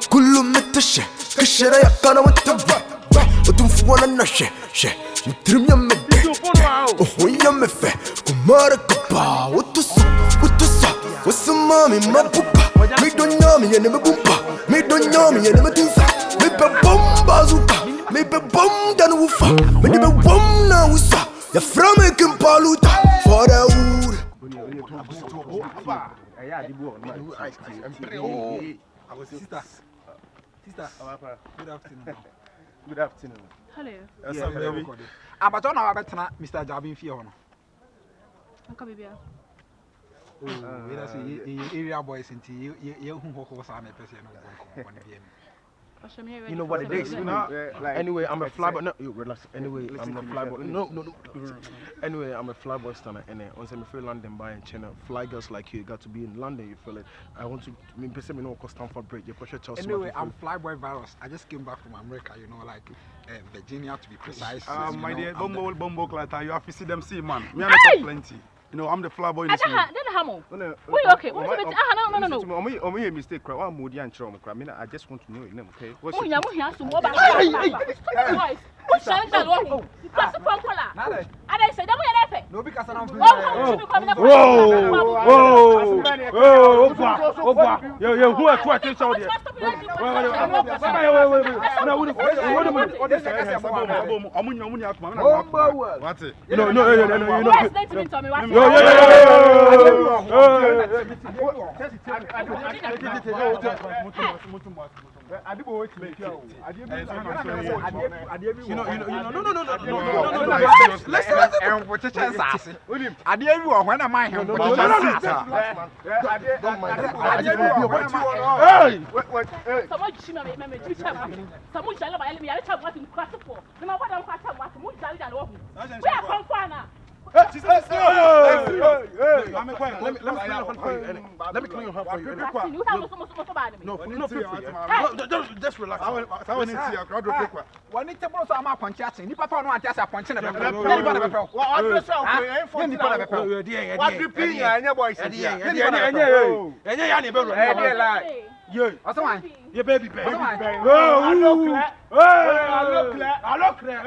كله متشة كشرة يا كنا متبع وتنفونا نشة نترم يم الدة وهو يم فه كمارك با وتصا وسمامي ما بوبا ميدون يامي يعني ما بوبا ميدون يامي يعني ما تنسى ميبا بوم بازوكا ميبا بوم دانوفا ميبا بوم ناوسا يا فرامي كم بالوتا فراور Sister, good afternoon. Good afternoon. Hello. Yes, baby. But on our better, Mr. Jabin Fiona. Uncle Bibia. Oh, we are area boys into you who was on a person. You know what it is, you know? Anyway, I'm a flyboy. No, you relax. Anyway, I'm a flyboy. No. Anyway, I'm a flyboy stunner. And once I'm in London buying China, fly girls like you got to be in London. You feel it? I want to. I mean, person, know, cause Stanford break. Your question, Chelsea. Anyway, I'm flyboy virus. I just came back from America. You know, like Virginia to be precise. My dear, Bumbo, Clatter, you have to see them see, man. Me and I plenty. You know, I'm the flower boy. Then Hamo. Wait, okay. What is it? No. I'm a mistake. I'm moody and charm. I mean, I just want to know your name, okay? What's your name? Hey! What's your name? And I said, no, because I'm Yo, who are trying to tell you? What's it? Let me clean your hand for you. No, just relax. I want to see a crowd of people. When it's about some punching, you papa no antias a punching. Allô, allô, Claire. Allô, Claire.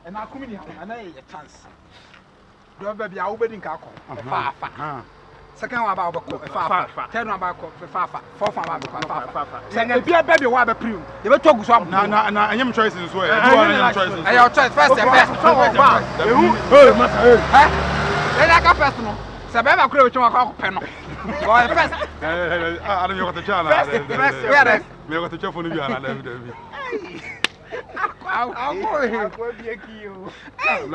And I come in here and I a chance. Do baby, I will be in Kako. Second one about Fafa. 10 about Fafa. 4 from Fafa. Send a beer baby, what a premium. They will talk to I'm choices as well. I have choice first. Then I got personal. Sababa could have a panel. First, I don't know what the channel. First, we got the chef on the I'm going to be a key. We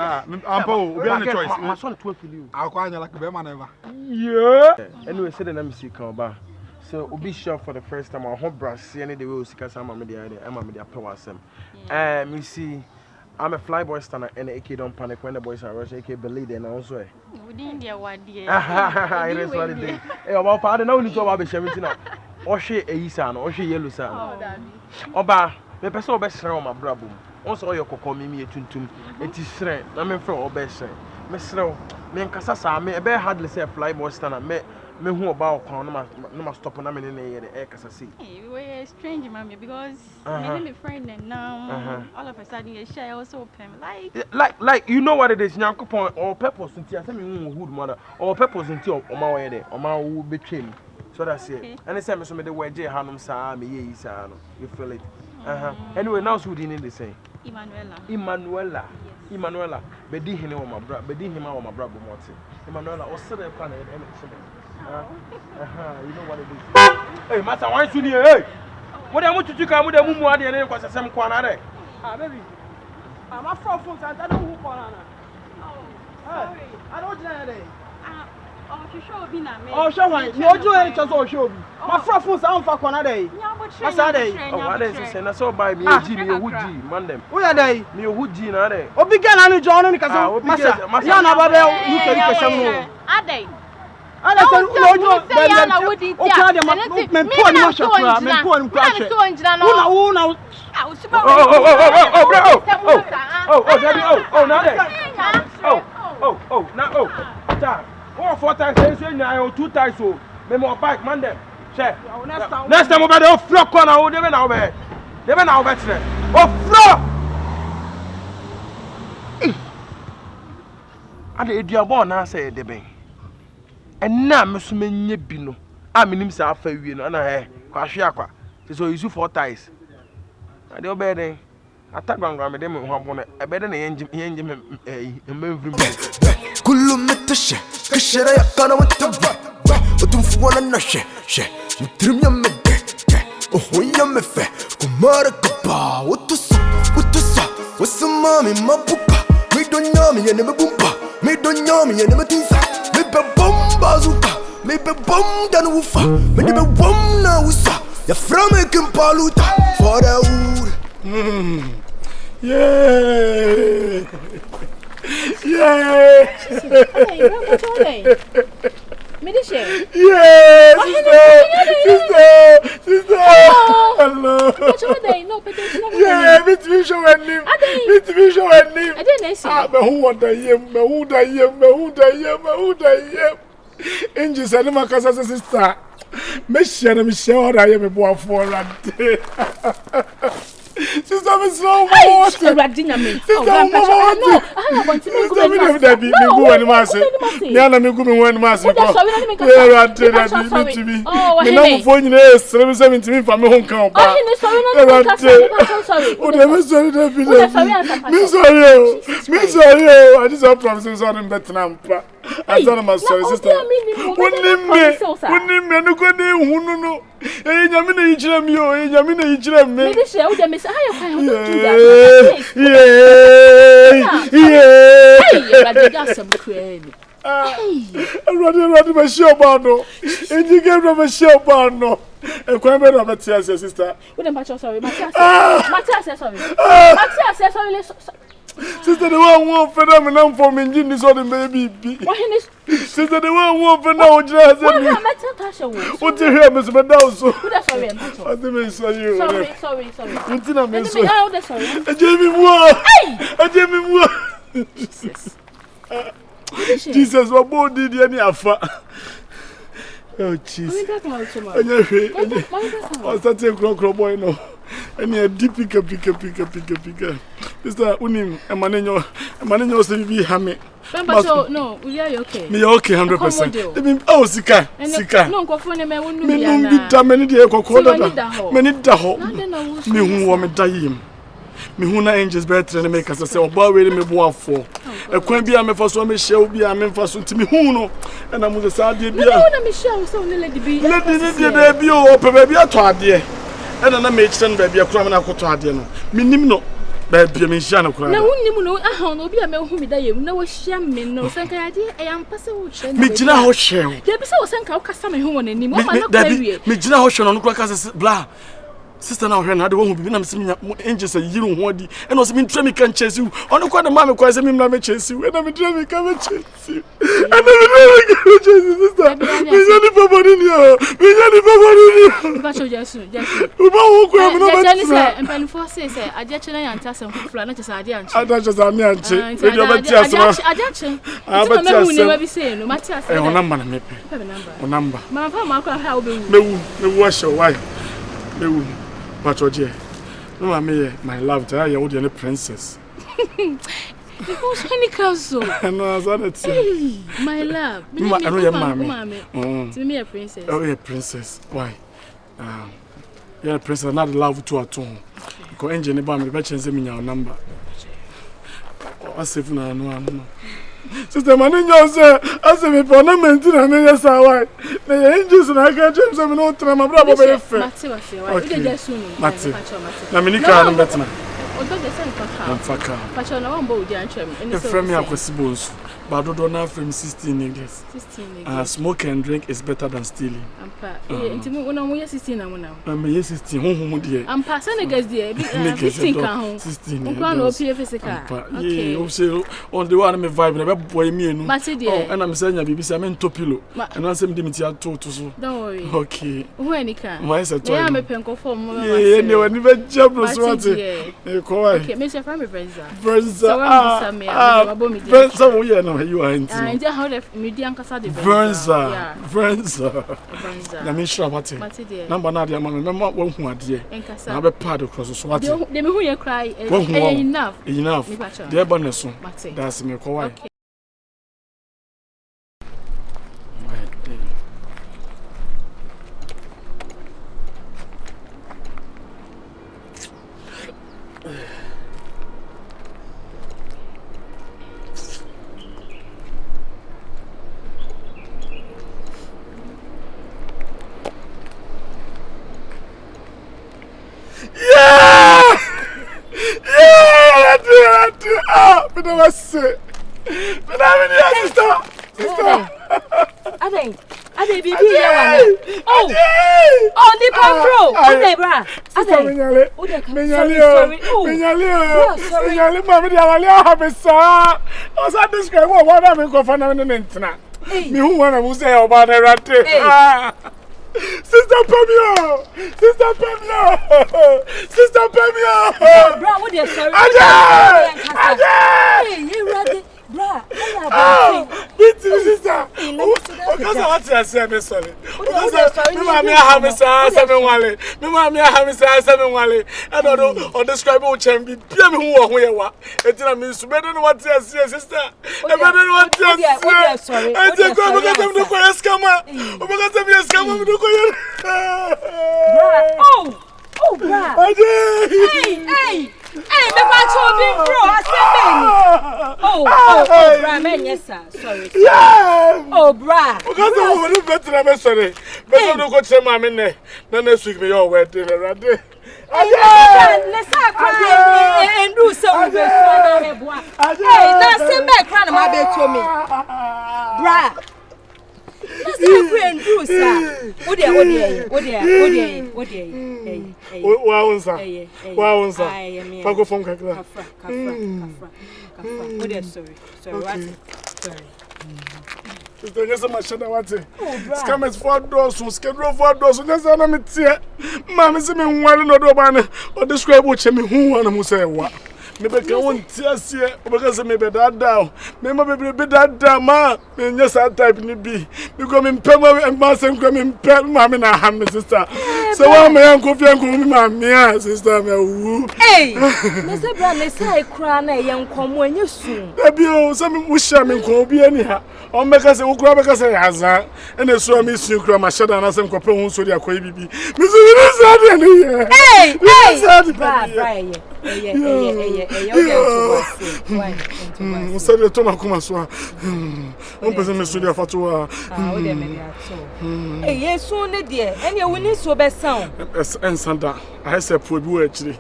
have a choice. My son 12 for you. I'll call you like a bear ever. Yeah. Anyway, say the name is Kamba. So, we'll be sure for the first time. Our home brass, see any day we will see Kasama Media. I'm a media power. You see, I'm a flyboy stunner and AK don't panic when the boys are rushing. AK believe and also. Within their one dear. It is what it is. Hey, about pardon, only to our Beshavitina. Or she a Isan, or she yellow san. Oba, the person best on my brabum. Also, your cocoa me a tuntum. It is strength. I'm in front of best. Miss Row, me and Cassasa, me a bear hardly say flyboy stunner. Me who about no must stop on a minute in the air Cassasi. We were a strange, mammy, because my friend and now all of a sudden you share also open. Like, you know what it is, young coupon or peppers into a semi wood mother or peppers into my way there, or my would betray me. So that's it. And it's some of the way J. Hanum Sa, me, you feel it. Anyway, now so we didn't the same. Emanuela. Bedi him on my bra. Bedi him on my bra. Emanuela. Or sit there, you know what it is. Hey, Master, why should you? Hey, what I want you to come with a mumu and then was some corner. Baby, I'm a fraud phone. I don't know who called. Sorry. I don't know. Oh, show me. No, do any chance or show me. My fraud phone sound for corner day. What's that day? Oh, what is it? And I saw by me, Jimmy, a wood G, Monday. Who are they? Me, a wood G, not there. Oh, began and John, because Yana Babel, you can get some more. Are they? I don't know. Oh, 4 times, 2 times, so maybe bike, Monday. Next time, over the floor corner, oh, they went out there. They went out there. Oh, floor! I did your born, I say, Debby. And now, Miss Menibino, I mean, himself, you know, and I crash yakwa. So you 4 times. I do better. I thought I'm going to be a better engine. Kulumetashe, Kashara Yakana with the Utumfuana she, Trimya Mede, Ohoya Mefe, Kumara Kapa, what to sa, what's the mommy, Mapupa, me don't know me and never boompa, me don't know me and never tinsa, maybe bomb bazooka, maybe bomb than woofa, maybe bomb na usa, your from a Kimpaluta for the wood. Yeah. Hey, what's your name? Sister. Hello. What's your name? No, but it's not. Yeah, show and name. I didn't see. But who want the yam? Angels and my cousin sister. Michelle, I am a boy for that. Sister, I'm so much. Sister, no, I want to go and Sister, the one phenomenon for me, this other baby. Sister, the one phenomenon. What you hear, Miss Meadows? Sorry. Jesus, what more did you offer? Oh, Jesus. I started to boy no. And you're deep picker. Mr. Unim, a man say be hammy. No, we are okay. Me okay 100%. I mean, oh, Sika. No, go for me, me no be damn day ko many daho. Me who want me die. Me who na angels better than make us say oba we me bo afo. E kwan bia me fa so me hye bia me fa so ntimi hu no. And am the sad bia. Me na me hye so ne lady bi. Lady dey bi o pe ba bia to ade. And na me chen ba bia kura me na koto ade no. Me nim no. Ba bia me hye na kura. Na wunnim no aha no bia me hu me da yem na wo hye me no sanka ade e am pase wo hye. Me gina ho hye. Dey bi se wo sanka wo kasa me hu wonani mo ma na kwa wie. Me gina ho hye no kura kasa bla. Sister now here na de won bibi na me se angels yiru ho adi e no se me ntra me kan chase you ono kwa de ma me kwa se me na me chase you e na me ntra me kan me chase you e na me ntra me kan me chase sister me nyani papa ni ba cho jesu u ba wo kwa me no ba tell say empani for say aje chena yanta sem fufula na chese ade anche ada chese ade anche e di oba ti asema aje che ba ti asema ne ba bi say no mati asema e o number na me pe o number ma fa ma kwa ha obewu mewu wa show why mewu Patroje, no, I mean, my love, I am the princess. Because any council. No, that's my love. I know your mommy. To me, a princess. Oh, yeah, princess. Why? You're a princess, not love to at all. Go engine ba me be chense me nya number. O save na no. Sister Maninho say, I say me for na maintain na yes why. Na engines na ka chem say me no tra ma bra bo be fe. Mate wa se why. You just soon. Mate. Na me ni car no betna. Odo de say faka. Faka. Pacho na won bo udi antwem. The frame ya kwesibo nsu. But do not frame 16 niggas. 16 niggas. Smoke and drink is better than stealing. Ampa. Enti mo na mo 16 na mo na. Me 16 honhom de. Ampa say niggas de 15 kan ho. 16. Nko na opie physical. Okay. O say on the one me vibe na be boy me enu. Mate de. Oh, na me say nya bibi say me ntopilo. And one say me de me tia to so. Don't worry. Okay. Who any can? Why is it? Yeah, me penko form mo. Yeah, ne wani be jabro so ate. Okay, me say from me Brenza. Brenza. Brenza wo ye na you are into. And how the media nkasa de Brenza. Brenza. Brenza. Na me sure mate. Number na de ma me won hu ade. Na be pad across so ate. De me hu ye cry enough. Enough. De ba ne so. That's me ko why. Ade bibi ya wane. Oh, ni pambro. Ade bra. Ade. Menyale mama dia wale habesa. O sa describe what na me ko fa na me ntina. Me hu wana mu say oba na rate. Sister Pamio! Sister Pamio! Sister Pamio! Bra, what you sorry? Ade! Hey, ready? Bra, Beat sister. Because I want to say me sorry. Me mama have say 7 wale. Me mama have say 7 wale. I don't know or describe what can be. Pia me who ho ye wa. Etina me su better what to say sister. E better what to say. Sorry. I take go because I'm no ko scammer. Because I'm scammer me no ko ye. Oh, bra. Hey. Hey, me pacho big bro, assemble. Oh, bra, man, yes sir. Sorry. Yeah. Oh, bra. Because I want better me sorry. Better no go tell mama ne. Na next week me your wedding ready. Let's cry and do some be so na boa. Hey, na sembe cry na ma be to me. Bra. Let's cry and do sir. What there. Wow, unsa. Pago phone kakra. Kafra. What there, sorry. Sorry. Sister, yes, my shadow, what? Scammers 4 doors, who schedule 4 doors, and that's an amateur. Mamma, see me one or the or describe what me who one say what. Maybe I won't tears here because maybe that down. Maybe be that down, ma. And yes, I type in the B. Becoming Pema and Mass and coming Pem, mamma, and her sister. So I'm my uncle, mamma, sister. Hey, Mr. Brown, let's say cry, young come when you soon. Maybe some wish I mean, could be anyhow. On make us a grab us a hazard, and a so miss you cry my shadow and some coupon so they are quite baby. Hey, said the Thomas Kumaswa. One person is studio for 2 hours. Yes, soon, dear, and you will need so best sound. And Santa, I said, poor boy, actually.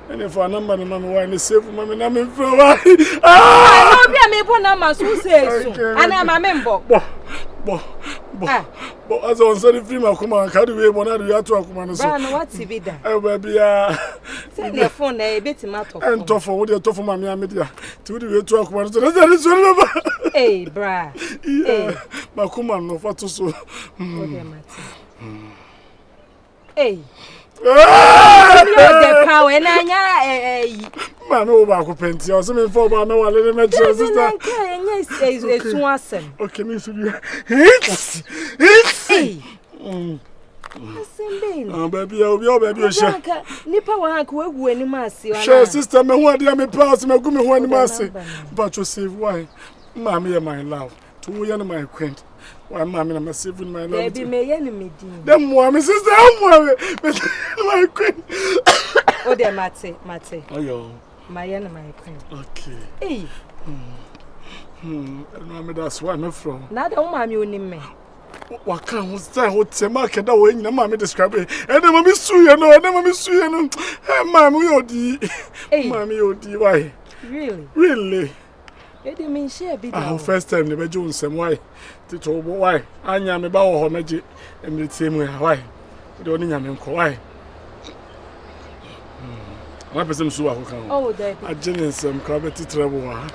And if I number the mamma, why they say for mamma, I'm in for a while. I don't be a member, numbers who say, and I'm a member. But as I was saying, free my command, carry away one of the other commands. What's it be done? I will be send your phone a bit matter. And tough for what you're tough for my media. To the 2 commands. That is one. Hey, bra. My command, no photo so. Hey. The power and I man over Penti or something for my no little sister. Yes, Swanson. Okay, Miss. It's baby, I'll be all baby. Nipper one could go any massy. Sure, sister, me who are me pass me go me one massy. But you save why? Mammy, my love. 2 years my quaint. Why, mammy, I'm saving my love. Baby, may enemy. Them one, my sister, I'm my queen. Oh, dear, Mate. Oh, yo. My and my queen. Okay. Hey. No, that's where I'm from. Now the woman you name me. What kind of time would say market that way? No, mammy describe it. And then mammy sue you, no, and then mammy sue you, no. Mammy, mammy, why? Really? It didn't mean share be the first time the bedroom some why. To tell why. I am about her magic and the same way. Why? The only name why. My person so oh, that I didn't some crabby trouble. I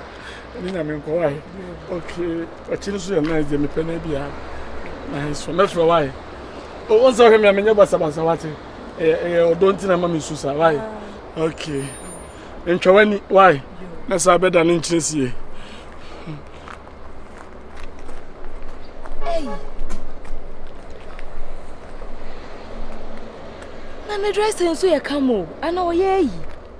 mean, why? Okay, a change to a nice day, me penebia. Nice for that's why. Oh, once I hear me, I mean, you're Sabasawati. Don't tell Mammy Susa. Why? Okay. And Chawani, why? That's our better than interest ye. Hey. Na me dress and so ya come. I know ye.